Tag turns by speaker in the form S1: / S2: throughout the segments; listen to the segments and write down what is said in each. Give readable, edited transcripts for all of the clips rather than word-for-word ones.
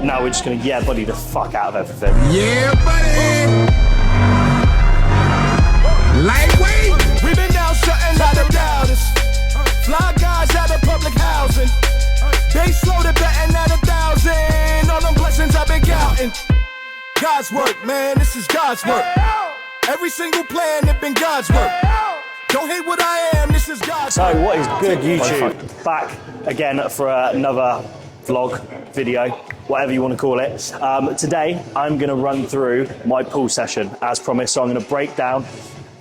S1: Now we're just gonna buddy the fuck out of everything.
S2: Yeah, buddy. Lightweight.
S3: We've been down shutting out the doubters. Fly guys out of public housing. They slow to betting at 1,000. All them blessings I've been counting. God's work, man, this is God's work. Every single plan, it been God's work. Don't hate what I am, this is God's work.
S1: So what is good, YouTube? Back again for another vlog, video, whatever you want to call it. Today, I'm going to run through my pull session as promised. So I'm going to break down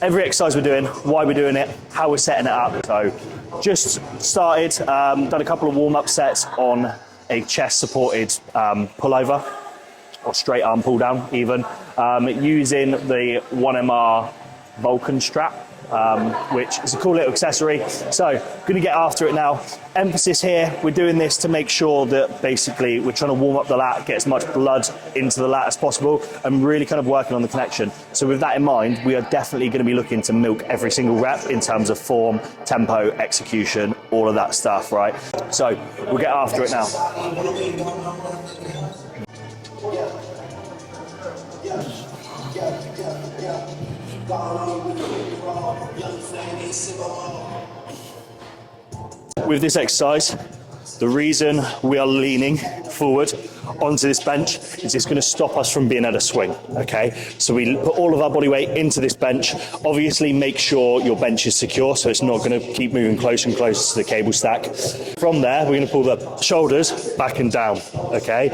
S1: every exercise we're doing, why we're doing it, how we're setting it up. So just started, done a couple of warm-up sets on a chest-supported pullover, or straight arm pull down even, using the 1MR Vulcan strap, which is a cool little accessory. So gonna get after it now. Emphasis here, we're doing this to make sure that basically we're trying to warm up the lat, get as much blood into the lat as possible, and really kind of working on the connection. So with that in mind, we are definitely gonna be looking to milk every single rep in terms of form, tempo, execution, all of that stuff, right? So we'll get after it now. With this exercise, the reason we are leaning forward onto this bench is it's going to stop us from being able to swing, okay? So we put all of our body weight into this bench. Obviously, make sure your bench is secure so it's not going to keep moving closer and closer to the cable stack. From there, we're going to pull the shoulders back and down, okay?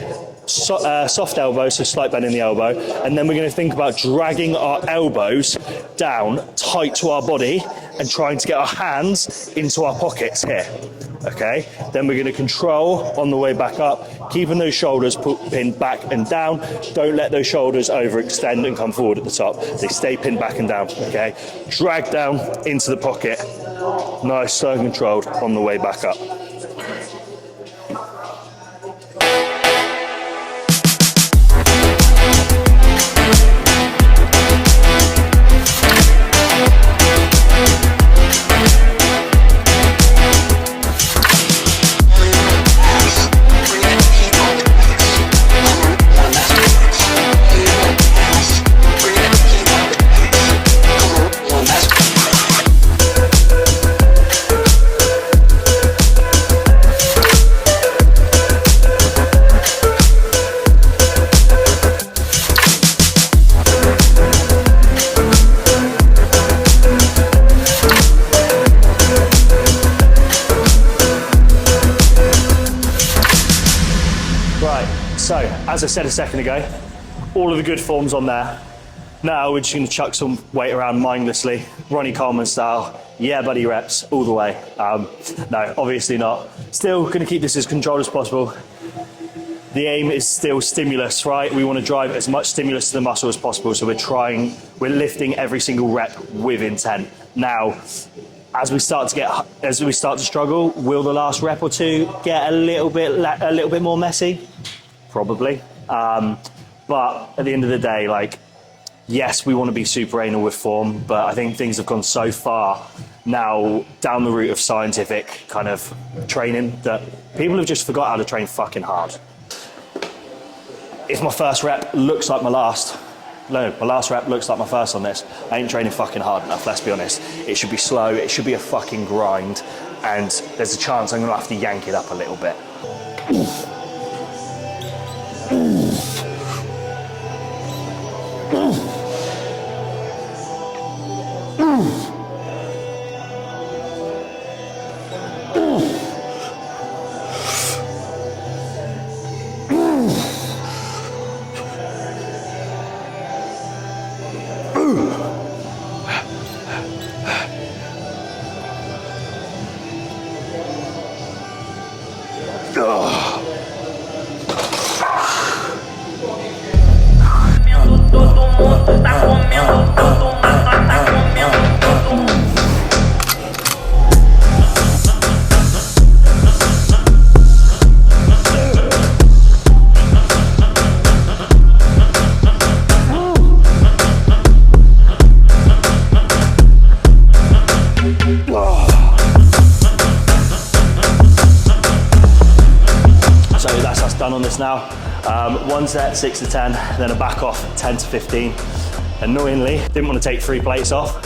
S1: Soft elbow, so slight bend in the elbow, and then we're going to think about dragging our elbows down tight to our body and trying to get our hands into our pockets here, okay? Then we're going to control on the way back up, keeping those shoulders pinned back and down. Don't let those shoulders overextend and come forward at the top. They stay pinned back and down, okay? Drag down into the pocket, nice, slow and controlled on the way back up. So, as I said a second ago, all of the good forms on there. Now we're just going to chuck some weight around mindlessly, Ronnie Coleman style. Yeah, buddy reps all the way. No, obviously not. Still going to keep this as controlled as possible. The aim is still stimulus, right? We want to drive as much stimulus to the muscle as possible. So we're lifting every single rep with intent. Now, as we start to struggle, will the last rep or two get a little bit more messy? Probably, but at the end of the day, like, yes, we want to be super anal with form, but I think things have gone so far now down the route of scientific kind of training that people have just forgot how to train fucking hard. If my first rep looks like my last, no, my last rep looks like my first on this, I ain't training fucking hard enough, let's be honest. It should be slow, it should be a fucking grind, and there's a chance I'm gonna have to yank it up a little bit. So that's us done on this now. One set, 6 to 10, then a back off, 10 to 15. Annoyingly, didn't want to take 3 plates off.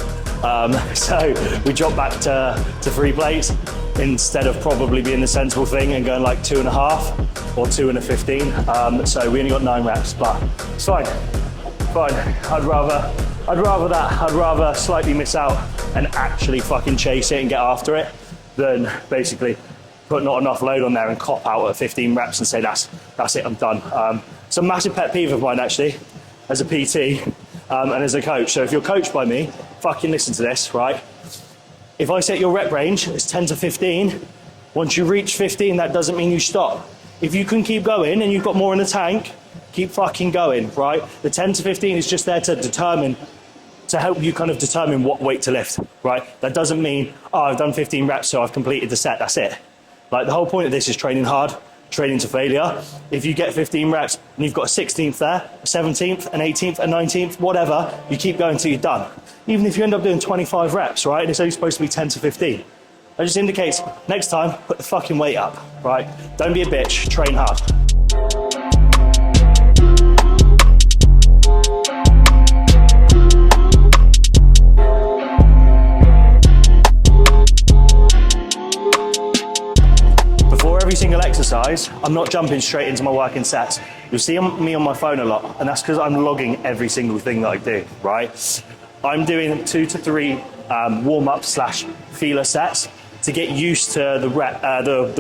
S1: So we dropped back to 3 plates instead of probably being the sensible thing and going like 2.5 or 2 and a 15. So we only got 9 reps, but it's fine. Fine. I'd rather that. I'd rather slightly miss out and actually fucking chase it and get after it than basically put not enough load on there and cop out at 15 reps and say that's it, I'm done. It's a massive pet peeve of mine actually, as a PT and as a coach. So if you're coached by me, fucking listen to this, right? If I set your rep range as 10 to 15, once you reach 15, that doesn't mean you stop. If you can keep going and you've got more in the tank, keep fucking going, right? The 10 to 15 is just there to help you kind of determine what weight to lift, right? That doesn't mean, oh, I've done 15 reps, so I've completed the set, that's it. Like, the whole point of this is training hard, training to failure. If you get 15 reps and you've got a 16th there, a 17th, an 18th, a 19th, whatever, you keep going until you're done. Even if you end up doing 25 reps, right, and it's only supposed to be 10 to 15. That just indicates, next time, put the fucking weight up, right? Don't be a bitch, train hard. Every single exercise, I'm not jumping straight into my working sets. You'll see me on my phone a lot, and that's because I'm logging every single thing that I do, right? I'm doing 2 to 3 warm-up / feeler sets to get used to the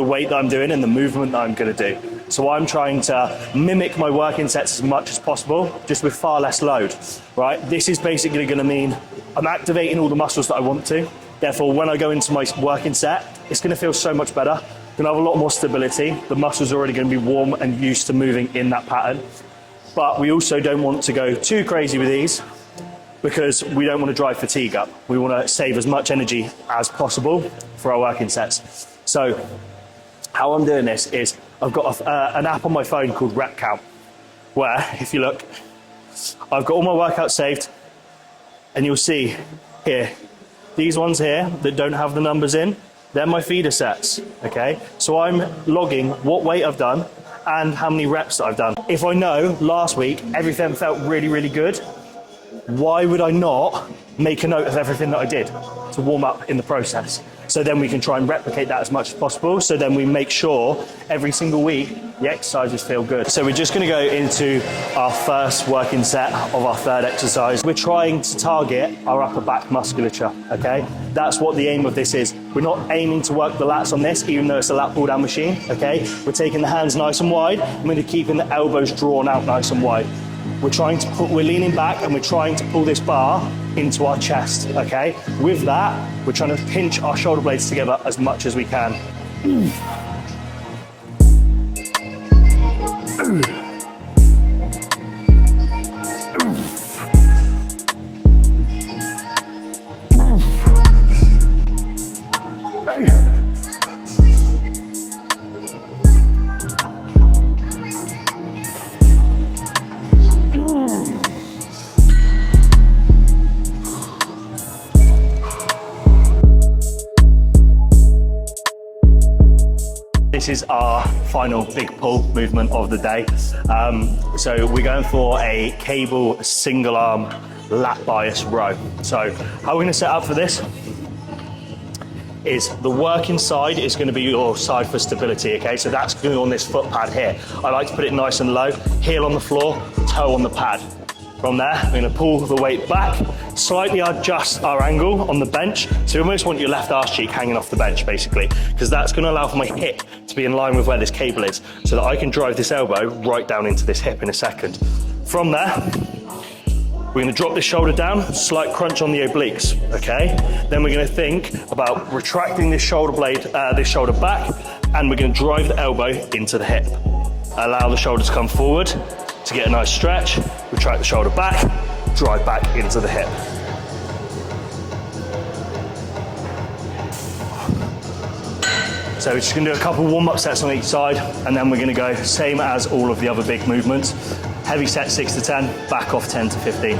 S1: weight that I'm doing and the movement that I'm going to do. So I'm trying to mimic my working sets as much as possible, just with far less load, right? This is basically going to mean I'm activating all the muscles that I want to. Therefore, when I go into my working set, it's going to feel so much better. Going to have a lot more stability. The muscles are already going to be warm and used to moving in that pattern. But we also don't want to go too crazy with these because we don't want to drive fatigue up. We want to save as much energy as possible for our working sets. So how I'm doing this is I've got an app on my phone called Rep Count, where if you look, I've got all my workouts saved, and you'll see here, these ones here that don't have the numbers in, they're my feeder sets, okay? So I'm logging what weight I've done and how many reps that I've done. If I know last week everything felt really, really good, why would I not make a note of everything that I did to warm up in the process? So then we can try and replicate that as much as possible. So then we make sure every single week the exercises feel good. So we're just going to go into our first working set of our third exercise. We're trying to target our upper back musculature, okay? That's what the aim of this is. We're not aiming to work the lats on this, even though it's a lat pull down machine, okay? We're taking the hands nice and wide, and we're keeping the elbows drawn out nice and wide. We're leaning back and we're trying to pull this bar into our chest, okay? With that, we're trying to pinch our shoulder blades together as much as we can. This is our final big pull movement of the day. So we're going for a cable single arm lat bias row. So how we're going to set up for this is the working side is going to be your side for stability, okay? So that's going to be on this foot pad here. I like to put it nice and low, heel on the floor, toe on the pad. From there, we're going to pull the weight back, slightly adjust our angle on the bench. So you almost want your left arse cheek hanging off the bench, basically, because that's going to allow for my hip to be in line with where this cable is, so that I can drive this elbow right down into this hip in a second. From there, we're going to drop this shoulder down, slight crunch on the obliques, okay? Then we're going to think about retracting this shoulder blade, this shoulder back, and we're going to drive the elbow into the hip. Allow the shoulder to come forward to get a nice stretch, retract the shoulder back, drive back into the hip. So we're just going to do a couple warm-up sets on each side, and then we're going to go same as all of the other big movements. Heavy set 6 to 10, back off 10 to 15.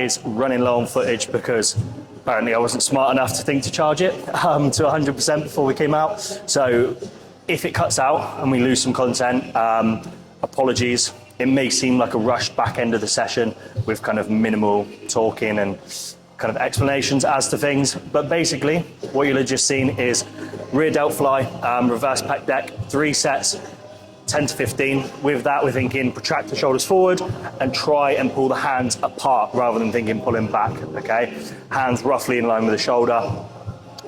S1: is running low on footage because apparently I wasn't smart enough to think to charge it to 100% before we came out. So if it cuts out and we lose some content, apologies. It may seem like a rushed back end of the session with kind of minimal talking and kind of explanations as to things. But basically, what you'll have just seen is rear delt fly, reverse pec deck, 3 sets, 10 to 15. With that, we're thinking protract the shoulders forward and try and pull the hands apart rather than thinking pulling back, okay? Hands roughly in line with the shoulder.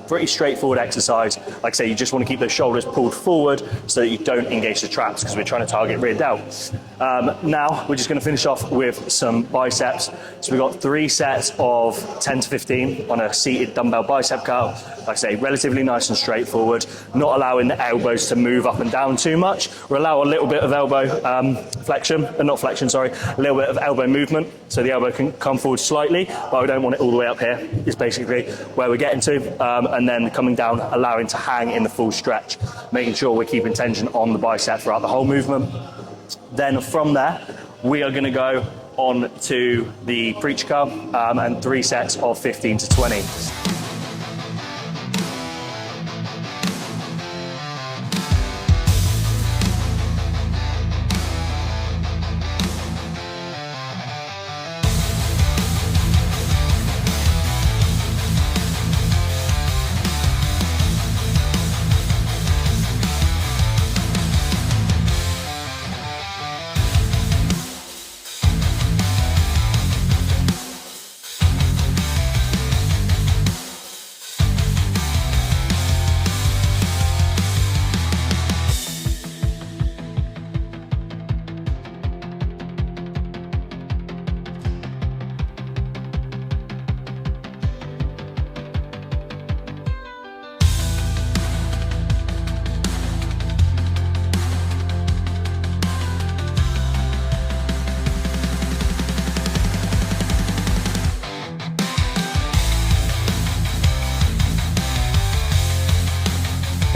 S1: Pretty straightforward exercise. Like I say, you just want to keep those shoulders pulled forward so that you don't engage the traps because we're trying to target rear delt. Now, we're just going to finish off with some biceps. So we've got 3 sets of 10 to 15 on a seated dumbbell bicep curl. Like I say, relatively nice and straightforward, not allowing the elbows to move up and down too much. We'll allow a little bit of elbow a little bit of elbow movement so the elbow can come forward slightly, but we don't want it all the way up here, is basically where we're getting to. And then coming down, allowing to hang in the full stretch, making sure we're keeping tension on the bicep throughout the whole movement. Then from there, we are going to go on to the preacher curl and 3 sets of 15 to 20.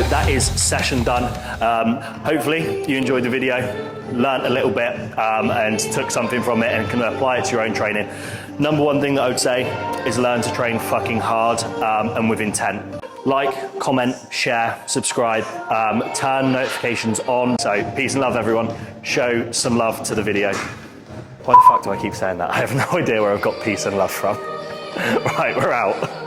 S1: That is session done. Hopefully you enjoyed the video, learned a little bit and took something from it and can apply it to your own training. Number one thing that I would say is learn to train fucking hard and with intent. Like, comment, share, subscribe, turn notifications on. So peace and love everyone. Show some love to the video. Why the fuck do I keep saying that? I have no idea where I've got peace and love from. Right, we're out.